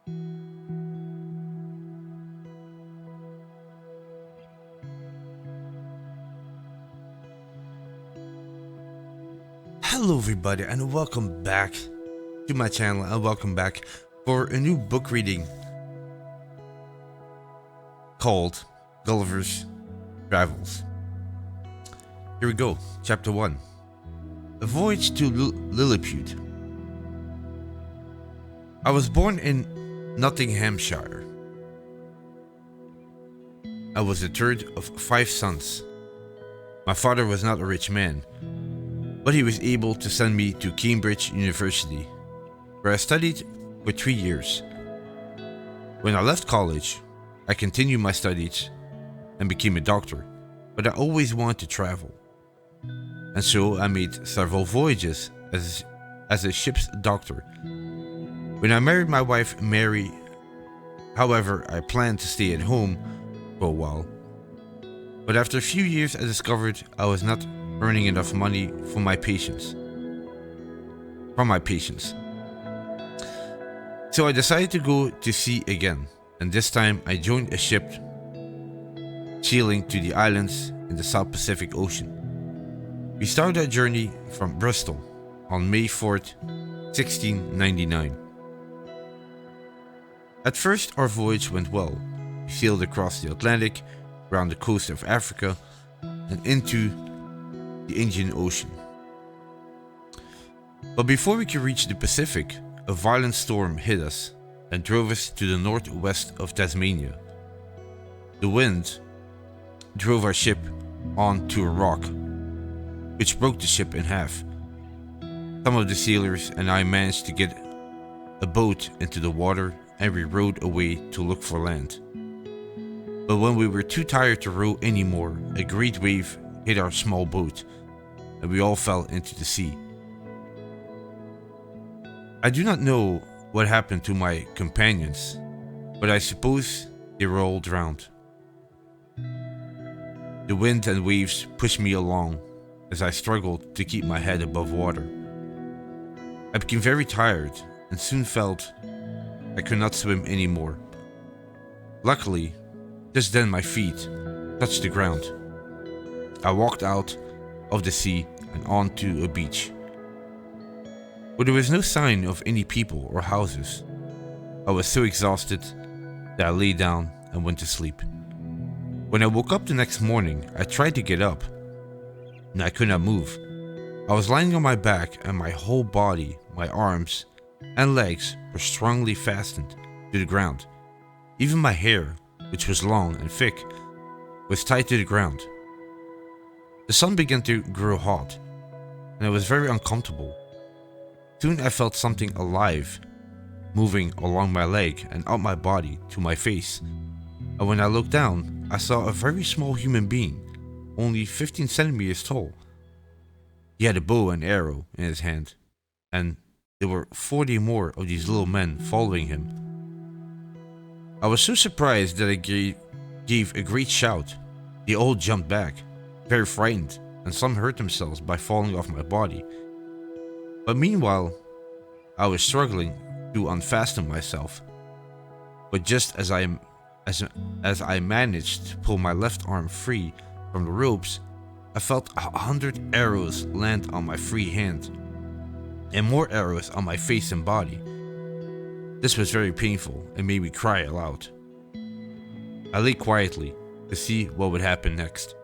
Hello everybody and welcome back to my channel and welcome back for a new book reading called Gulliver's Travels. Here we go, chapter 1. A Voyage to Lilliput. I was born in Nottinghamshire. I was the third of 5 sons. My father was not a rich man, but he was able to send me to Cambridge University, where I studied for 3 years. When I left college, I continued my studies and became a doctor, but I always wanted to travel. And so I made several voyages as a ship's doctor. When I married my wife Mary, however, I planned to stay at home for a while. But after a few years I discovered I was not earning enough money for my patients. So I decided to go to sea again, and this time I joined a ship sailing to the islands in the South Pacific Ocean. We started our journey from Bristol on May 4th, 1699. At first our voyage went well. We sailed across the Atlantic, around the coast of Africa, and into the Indian Ocean. But before we could reach the Pacific, a violent storm hit us and drove us to the northwest of Tasmania. The wind drove our ship onto a rock, which broke the ship in half. Some of the sailors and I managed to get a boat into the water and we rowed away to look for land. But when we were too tired to row anymore, a great wave hit our small boat and we all fell into the sea. I do not know what happened to my companions, but I suppose they were all drowned. The wind and waves pushed me along as I struggled to keep my head above water. I became very tired and soon felt I could not swim anymore. Luckily, just then my feet touched the ground. I walked out of the sea and onto a beach, but there was no sign of any people or houses. I was so exhausted that I lay down and went to sleep. When I woke up the next morning, I tried to get up, and I could not move. I was lying on my back and my whole body, my arms and legs were strongly fastened to the ground. Even my hair, which was long and thick, was tied to the ground. The sun began to grow hot, and I was very uncomfortable. Soon I felt something alive moving along my leg and up my body to my face, and when I looked down, I saw a very small human being, only 15 centimeters tall. He had a bow and arrow in his hand, and there were 40 more of these little men following him. I was so surprised that I gave a great shout. They all jumped back, very frightened, and some hurt themselves by falling off my body. But meanwhile, I was struggling to unfasten myself. But just as I managed to pull my left arm free from the ropes, I felt 100 arrows land on my free hand, and more arrows on my face and body. This was very painful and made me cry aloud. I lay quietly to see what would happen next.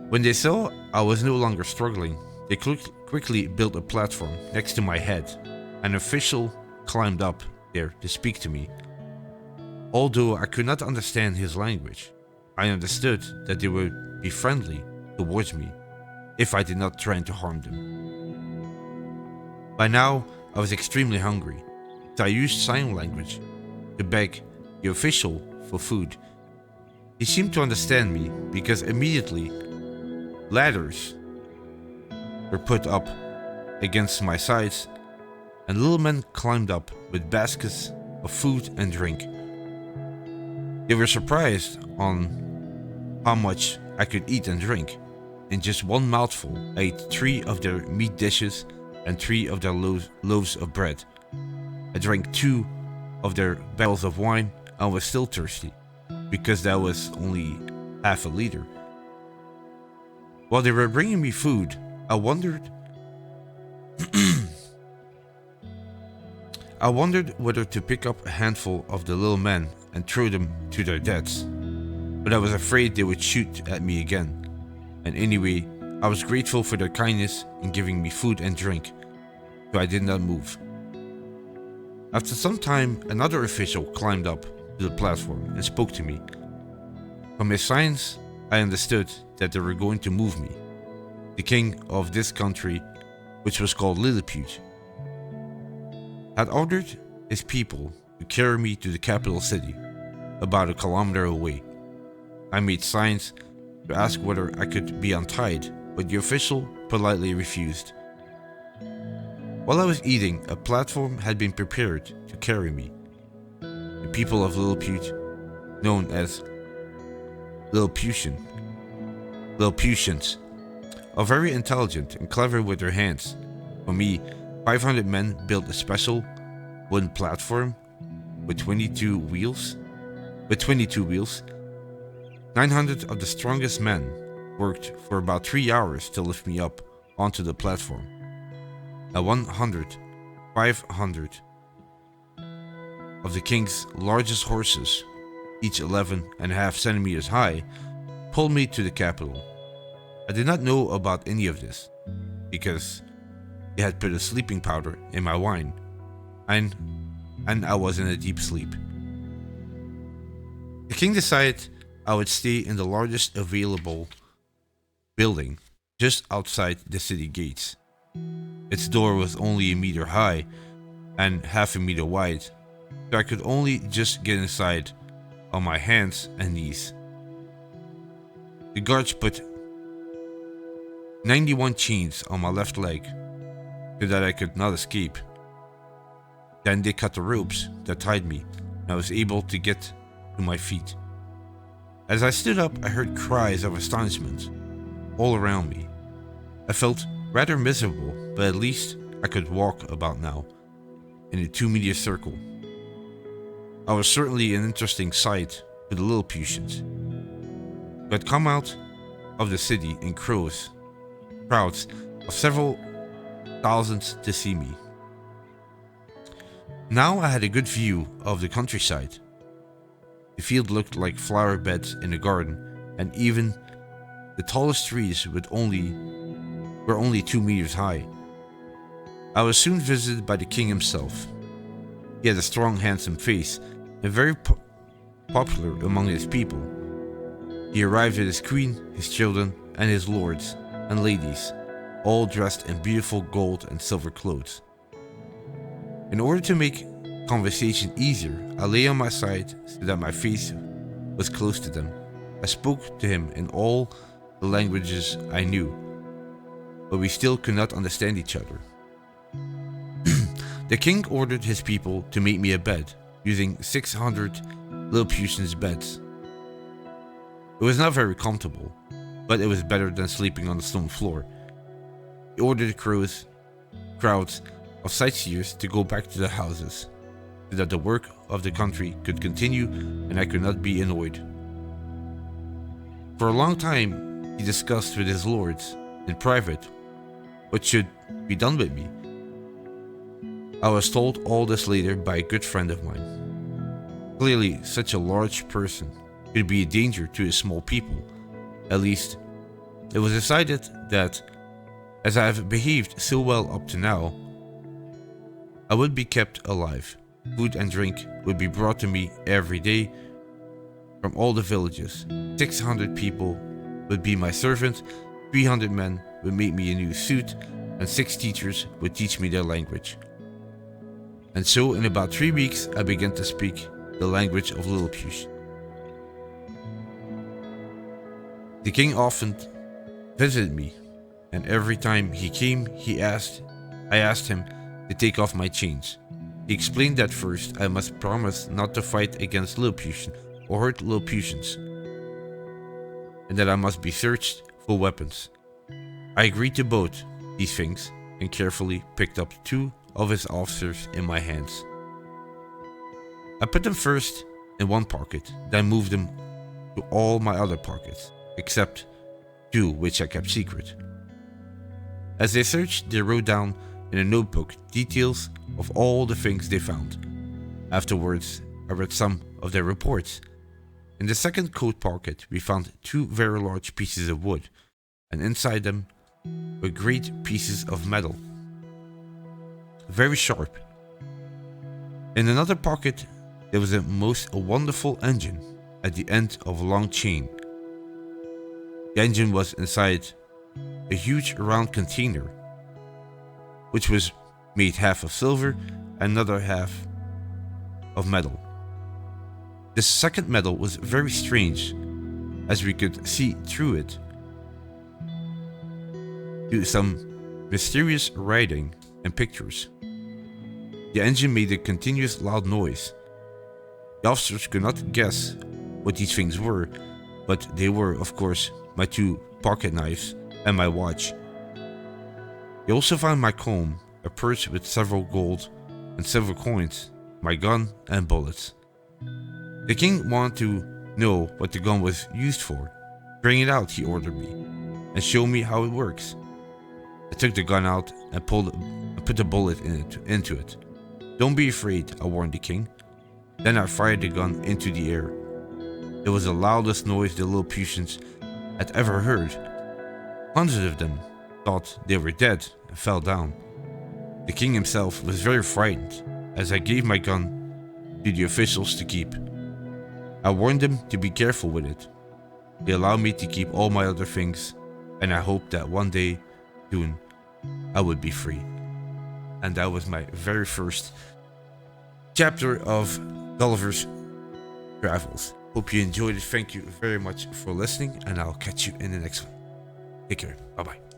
When they saw I was no longer struggling, they quickly built a platform next to my head. An official climbed up there to speak to me. Although I could not understand his language, I understood that they would be friendly towards me if I did not try to harm them. By now, I was extremely hungry, so I used sign language to beg the official for food. He seemed to understand me because immediately ladders were put up against my sides and little men climbed up with baskets of food and drink. They were surprised on how much I could eat and drink. In just one mouthful, I ate 3 of their meat dishes and 3 of their loaves of bread. I drank 2 of their barrels of wine and was still thirsty, because that was only half a liter. While they were bringing me food, I wondered whether to pick up a handful of the little men and throw them to their deaths, but I was afraid they would shoot at me again. And anyway, I was grateful for their kindness in giving me food and drink, so I did not move. After some time, another official climbed up to the platform and spoke to me. From his signs, I understood that they were going to move me. The king of this country, which was called LILLIPUT, had ordered his people to carry me to the capital city, about a kilometer away. I made signs to ask whether I could be untied, but the official politely refused. While I was eating, a platform had been prepared to carry me. The people of Lilliput, known as Lilliputians, are very intelligent and clever with their hands. For me, 500 men built a special wooden platform with 22 wheels. 900 of the strongest men worked for about 3 hours to lift me up onto the platform. And 500 of the king's largest horses, each 11.5 centimeters high, pulled me to the capital. I did not know about any of this, because they had put a sleeping powder in my wine, and I was in a deep sleep. The king decided I would stay in the largest available building just outside the city gates. Its door was only a meter high and half a meter wide, so I could only just get inside on my hands and knees. The guards put 91 chains on my left leg so that I could not escape. Then they cut the ropes that tied me, and I was able to get to my feet. As I stood up, I heard cries of astonishment all around me. I felt rather miserable, but at least I could walk about now in a 2-meter circle. I was certainly an interesting sight to the Lilliputians, who had come out of the city in crowds of several thousands to see me. Now I had a good view of the countryside. The field looked like flower beds in a garden, and even the tallest trees were only 2 meters high. I was soon visited by the king himself. He had a strong, handsome face, and very popular among his people. He arrived with his queen, his children, and his lords and ladies, all dressed in beautiful gold and silver clothes. In order to make conversation easier, I lay on my side so that my face was close to them. I spoke to him in all the languages I knew, but we still could not understand each other. The king ordered his people to make me a bed, using 600 Lilliputians' beds. It was not very comfortable, but it was better than sleeping on the stone floor. He ordered crowds of sightseers to go back to their houses, so that the work of the country could continue and I could not be annoyed. For a long time, he discussed with his lords, in private, what should be done with me. I was told all this later by a good friend of mine. Clearly, such a large person could be a danger to his small people. At least, it was decided that, as I have behaved so well up to now, I would be kept alive. Food and drink would be brought to me every day from all the villages. 600 people would be my servants, 300 men would make me a new suit, and 6 teachers would teach me their language. And so in about 3 weeks I began to speak the language of Lilliput. The king often visited me, and every time he came I asked him to take off my chains. He explained that first I must promise not to fight against Lilliputians or hurt Lilliputians, and that I must be searched for weapons. I agreed to both these things and carefully picked up 2 of his officers in my hands. I put them first in one pocket, then moved them to all my other pockets, except two which I kept secret. As they searched, they wrote down in a notebook details of all the things they found. Afterwards, I read some of their reports. In the second coat pocket, we found two very large pieces of wood, and inside them were great pieces of metal, very sharp. In another pocket, there was a most wonderful engine at the end of a long chain. The engine was inside a huge round container, which was made half of silver and another half of metal. This second metal was very strange, as we could see through it to some mysterious writing and pictures. The engine made a continuous loud noise. The officers could not guess what these things were, but they were, of course, my two pocket knives and my watch. They also found my comb, a purse with several gold and silver coins, my gun and bullets. The king wanted to know what the gun was used for. Bring it out, he ordered me, and show me how it works. I took the gun out and put the bullet into it. Don't be afraid, I warned the king. Then I fired the gun into the air. It was the loudest noise the Lilliputians had ever heard. Hundreds of them thought they were dead and fell down. The king himself was very frightened as I gave my gun to the officials to keep. I warned them to be careful with it. They allowed me to keep all my other things, and I hoped that one day, soon, I would be free. And that was my very first chapter of Gulliver's Travels. Hope you enjoyed it. Thank you very much for listening, and I'll catch you in the next one. Take care. Bye bye.